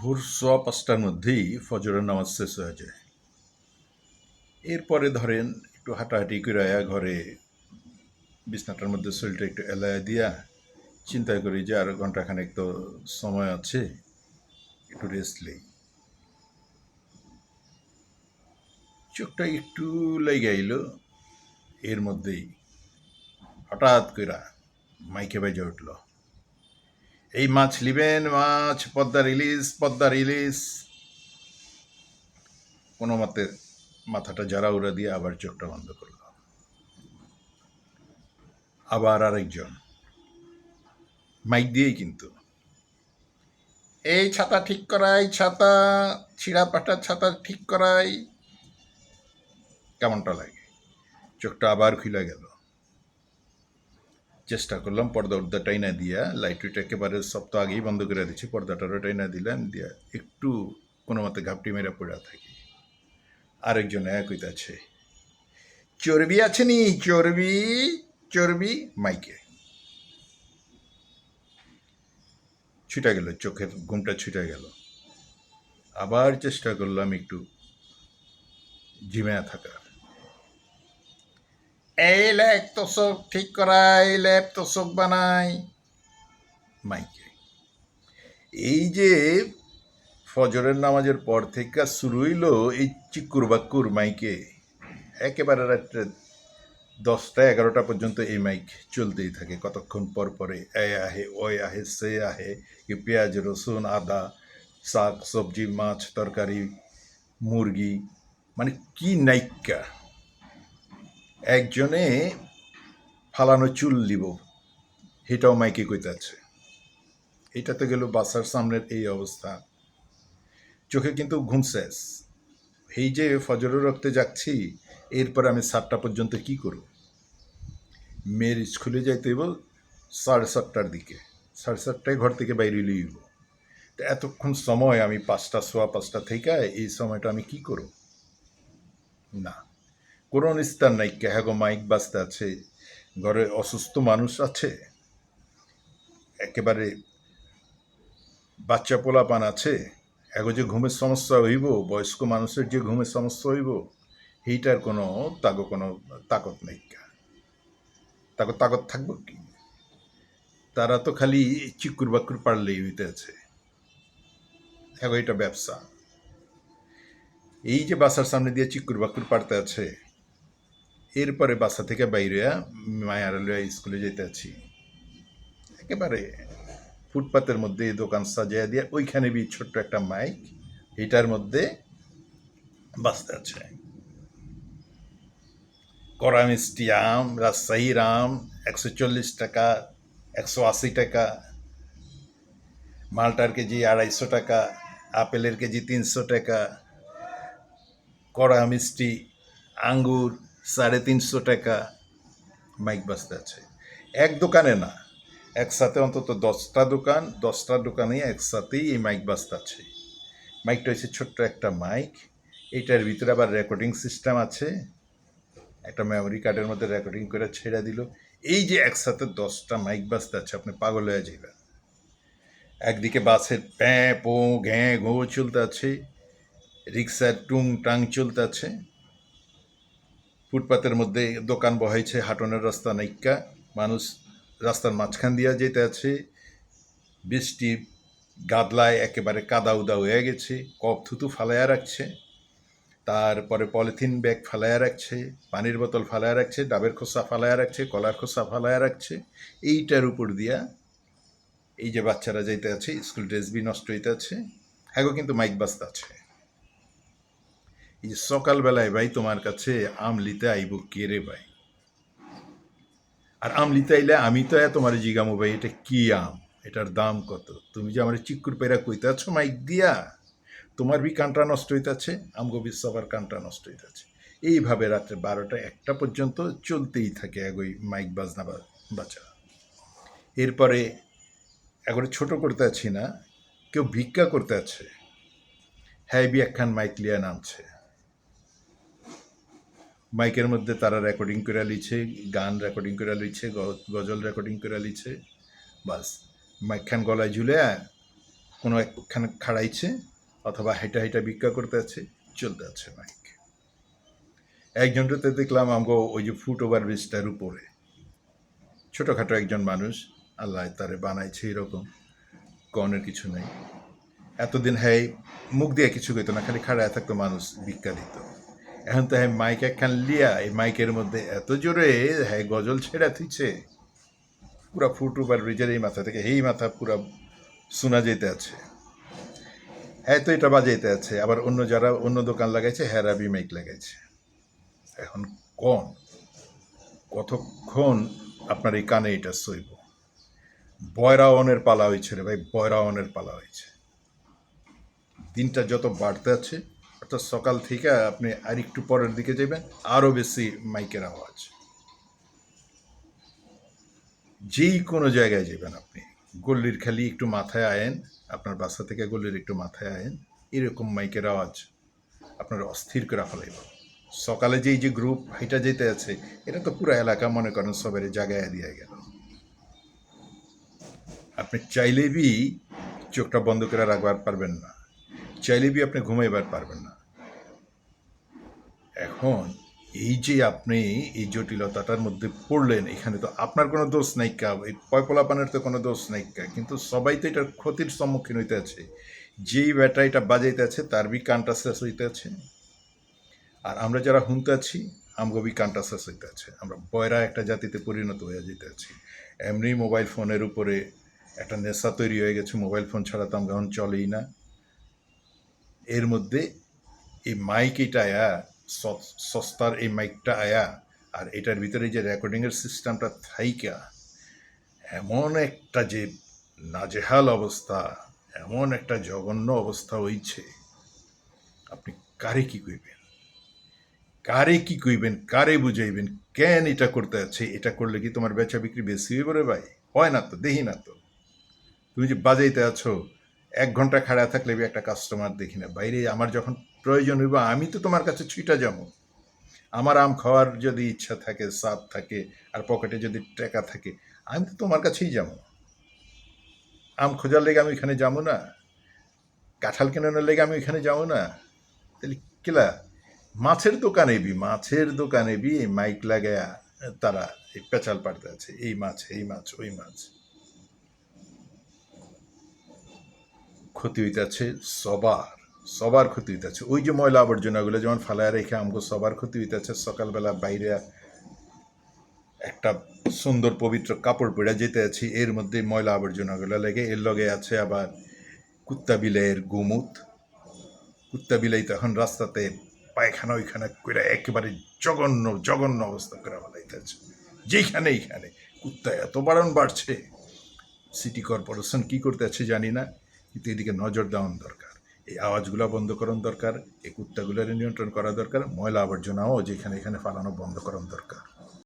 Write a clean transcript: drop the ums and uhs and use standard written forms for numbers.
ভোর সোয়া ৫টার মধ্যেই ফজরের নামাজ শেষ হয়ে যায়। এরপরে ধরেন একটু হাঁটাহাঁটি করে ঘরে বিছনাটার মধ্যে শরীরটা একটু এলায়া দিয়া চিন্তা করি যে আরো ঘন্টাখানেক তো সময় আছে, একটু রেস্ট নেই। চোখটা একটু লেগে আইল, এর মধ্যেই হঠাৎ করে মাইকে বাজে উঠল, এই মাছ লিবেন, মাছ পদ্মার ইলিশ, পদ্মার ইলিশ। কোনো মতে মাথাটা জারা উড়া দিয়ে আবার চোখটা বন্ধ করল। আবার আরেকজন মাইক দিয়েই কিন্তু, এই ছাতা ঠিক করাই, ছাতা ছিঁড়া পাটা ছাতা ঠিক করাই। কেমনটা লাগে, চোখটা আবার খুলে গেল। চেষ্টা করলাম পর্দা উর্দা টাইনা দিয়া, লাইট উইট একেবারে সপ্তাহ আগেই বন্ধ করে দিচ্ছি, পর্দাটারও টাইনা দিলাম দিয়া একটু কোনো মতে ঘাপটি মেরে পড়ে থাকি। আরেকজন এক হইতাছে, চর্বি আছে নি, চর্বি চর্বি, মাইকে ছুটে গেল, চোখের ঘুমটা ছুটে গেল। আবার চেষ্টা করলাম একটু জিমে থাকার, এই লেখ তোষক ঠিক করাই, লেপ তোষক বানাই, মাইকে। এই যে ফজরের নামাজের পর থেকে শুরু হইল এই চিকুর বাক্কুর মাইকে, একেবারে রাত্রে 10টা 11টা পর্যন্ত এই মাইক চলতেই থাকে। কতক্ষণ পর পরে এ আহে, ওই আহে, সে আহে, কি পেঁয়াজ রসুন আদা, শাক সবজি, মাছ তরকারি, মুরগি, মানে কি নাইকা। একজনে ফালানো চুল দিব, এটাও মাইকে কইতাছে। এটা তো গেল বাসার সামনের এই অবস্থা। চোখে কিন্তু ঘুম শেষ। এই যে ফজরের রক্তে যাচ্ছি, এরপর আমি 7টা পর্যন্ত কি করব? মেয়ের স্কুলে যাইতে হইব 7:30টার দিকে, 7:30টায় ঘর থেকে বাইরে লইব। তো এতক্ষণ সময় আমি 5টা সোয়া 5টা থেকে এই সময়টা আমি কি করব? না, কোনো নিস্তার নাই। হ্যাগো মাইক বাজতে আছে, ঘরে অসুস্থ মানুষ আছে, একেবারে বাচ্চা পোলাপান আছে, এগো যে ঘুমের সমস্যা হইব, বয়স্ক মানুষের যে ঘুমের সমস্যা হইব, এইটার কোনো তাকত নাই। তাকত থাকবো কি? তারা তো খালি চিকুর বাকুর পারলেই হইতে আছে। এগো এটা ব্যবসা। এই যে বাসার সামনে দিয়ে চিকুর বাকুর পারতে আছে, এরপরে বাসা থেকে বাইরে মায়ার স্কুলে যেতে আছি, একেবারে ফুটপাতের মধ্যে দোকান সাজিয়ে দিয়ে ওইখানে ছোট্ট একটা মাইক, এটার মধ্যে বাঁচতে আছে। কড়া মিষ্টি আম, রাজশাহীর আম 140 টাকা, 180 টাকা, মালটার কেজি 250 টাকা, আপেলের কেজি 300 টাকা, কড়া মিষ্টি আঙ্গুর 350 টাকা, মাইক বাজতে আছে। এক দোকানে না, একসাথে অন্তত 10টা দোকানে একসাথেই এই মাইক বাজতে আছে। মাইকটা হচ্ছে ছোট্ট একটা মাইক, এইটার ভিতরে আবার রেকর্ডিং সিস্টেম আছে, একটা মেমোরি কার্ডের মধ্যে রেকর্ডিং করে ছেড়ে দিল। এই যে একসাথে 10টা মাইক বাজতে আছে, আপনি পাগল হয়ে যাবেন। একদিকে বাসের প্যাঁ পো ঘ্যাঁ ঘো চলতে আছে, রিক্সার টুং টাং চলতে আছে, ফুটপাতের মধ্যে দোকান বহাইছে, হাঁটনের রাস্তা নাইকা, মানুষ রাস্তার মাঝখান দিয়া যেতে আছে, বৃষ্টি গাদলায় একেবারে কাদা উদা হয়ে গেছে, কপ থুতু ফালাইয়া রাখছে, তারপরে পলিথিন ব্যাগ ফালাইয়া রাখছে, পানির বোতল ফালাইয়া রাখছে, ডাবের খোসা ফালাইয়া রাখছে, কলার খোসা ফালাইয়া রাখছে। এইটার উপর দিয়া এই যে বাচ্চারা যাইতে আছে, স্কুল ড্রেস বি নষ্ট হইতে আছে, হ্যাঁ কিন্তু মাইক বাজতে আছে। এই যে সকালবেলায় ভাই তোমার কাছে আম লিতে আইব কে রে ভাই? আর আম লিতে আইলে আমি তো তোমার জিগামো ভাই এটা কি আম, এটার দাম কত? তুমি যে আমার চিকুর পেরা কইতে আছো মাইক দিয়া, তোমার বি কানটা নষ্ট হইতেছে, আমগো বি সবার কানটা নষ্ট হইতেছে। এইভাবে রাত্রে 12টা 1টা পর্যন্ত চলতেই থাকে এগোই মাইক বাজনা বাজা। এরপরে এগোরে ছোট করতে আছি না, কেউ ভিক্ষা করতে আছে, হ্যাঁ বি একখান মাইক লিয়া নামছে, মাইকের মধ্যে তারা রেকর্ডিং করে লিছে, গান রেকর্ডিং করে লিছে, গজল রেকর্ডিং করে লিছে, বাস মাইকখান গলায় ঝুলে কোনো একখানে খাড়াইছে অথবা হাইটা হাইটা ভিক্ষা করতে আছে, চলতে আছে মাইক। একজনটাতে দেখলাম আমগো ওই যে ফুট ওভার ব্রিজটার উপরে ছোটোখাটো একজন মানুষ, আল্লাহ তারে বানাইছে এরকম, কনের কিছু নেই। এতদিন হ্যাঁ মুখ দিয়ে কিছু কইতো না, খালি খাড়ায় থাকতো, মানুষ ভিক্ষা দিত। এখন তো হ্যাঁ মাইক একখান লিয়া এই মাইকের মধ্যে এত জোরে হ্যাঁ গজল ছেড়া থিছে, পুরা ফুট ওভার ব্রিজের এই মাথা থেকে এই মাথা পুরা শোনা যেতে আছে। হ্যাঁ তো এটা বাজাইতে আছে, আবার অন্য যারা অন্য দোকান লাগাইছে হ্যাঁ রাবি মাইক লাগাইছে। এখন কোন কতক্ষণ আপনার এই কানে এটা সইব? বয়রাওয়ানের পালা হয়েছে রে ভাই, বয়রাওয়ানের পালা হয়েছে। দিনটা যত বাড়তে আছে, অর্থাৎ সকাল থেকে আপনি আর একটু পরের দিকে যাবেন, আরও বেশি মাইকের আওয়াজ। যেই কোনো জায়গায় যাবেন আপনি, গল্লির খালি একটু মাথায় আয়েন, আপনার বাসা থেকে গল্লির একটু মাথায় আয়েন, এরকম মাইকের আওয়াজ আপনার অস্থির করে ফেলাইব। সকালে যেই যে গ্রুপ হাইটা যেতে আছে, এটা তো পুরো এলাকা মনে করেন সবারই জায়গায় দিয়ে গেল। আপনি চাইলেবি চোখটা বন্ধ করে রাখবার পারবেন না, চাইলেবি আপনি ঘুমাইবার পারবেন না। এখন এই যে আপনি এই জটিলতাটার মধ্যে পড়লেন, এখানে তো আপনার কোনো দোষ নাইকা, এই পয়পলাপানের তো কোনো দোষ নাইকা, কিন্তু সবাই তো এটার ক্ষতির সম্মুখীন হইতে আছে। যেই ব্যাটা এটা বাজাইতে আছে তার বি কানটা শেষ হইতে আছে, আর আমরা যারা হুনতে আছি আমগবি কানটা শেষ হইতে আছে। আমরা বয়রা একটা জাতিতে পরিণত হয়ে যেতে আছি। এমনি মোবাইল ফোনের উপরে একটা নেশা তৈরি হয়ে গেছে, মোবাইল ফোন ছাড়া তো আমরা এখন চলেই না। এর মধ্যে এই মাইক এটা আয়া, সস্তার এই মাইকটা আয়া, আর এটার ভিতরে যে রেকর্ডিংয়ের সিস্টেমটা থাইকা এমন একটা যে নাজেহাল অবস্থা, এমন একটা জঘন্য অবস্থা হইছে, আপনি কারে কি কইবেন, কারে কি কইবেন, কারে বুঝাইবেন, কেন এটা করতে আছে? এটা করলে কি তোমার বেচা বিক্রি বেশি হইব রে ভাই? হয় না তো, দেখি না তো। তুমি যে বাজাইতে আছো, 1 ঘন্টা খাড়া থাকলে একটা কাস্টমার দেখি না বাইরে। আমার যখন প্রয়োজন হইব আমি তো তোমার কাছে ছুটা যাবো। আমার আম খাওয়ার যদি ইচ্ছা থাকে, স্বাদ থাকে, আর পকেটে যদি টাকা থাকে, আমি তো তোমার কাছেই যাবো। আম খোঁজার লেগে আমি ওইখানে যাবো না? কাঁঠাল কেনানোর লেগে আমি ওইখানে যাবো না? তাহলে কিলা মাছের দোকানে বি এই মাইক লাগায়া তারা এই পেঁচাল পাড়তে আছে, এই মাছ এই মাছ ওই মাছ। ক্ষতি হইতেছে সবার, সবার ক্ষতি হইতেছে। ওই যে ময়লা আবর্জনাগুলো যেমন ফালায় রেখে আমগো সবার ক্ষতি হইতেছে। সকালবেলা বাইরে একটা সুন্দর পবিত্র কাপড় পরে যেতে আছি, এর মধ্যে ময়লা আবর্জনাগুলো লেগে, এর লগে আছে আবার কুত্তা বিলের গুমুত। কুত্তা বিলাই তখন রাস্তাতে পায়খানা ওইখানে করে একেবারে জঘন্য জঘন্য অবস্থা করে ফেলাইতেছে। যেইখানে এইখানে কুত্তা এত বাড়ন বাড়ছে, সিটি কর্পোরেশন কি করতে আছে জানি না, কিন্তু এদিকে নজর দেওয়ান দরকার। এই আওয়াজগুলো বন্ধ করান দরকার, এই কুত্তাগুলোর নিয়ন্ত্রণ করা দরকার, ময়লা আবর্জনাও যেখানে এখানে ফালানো বন্ধ করান দরকার।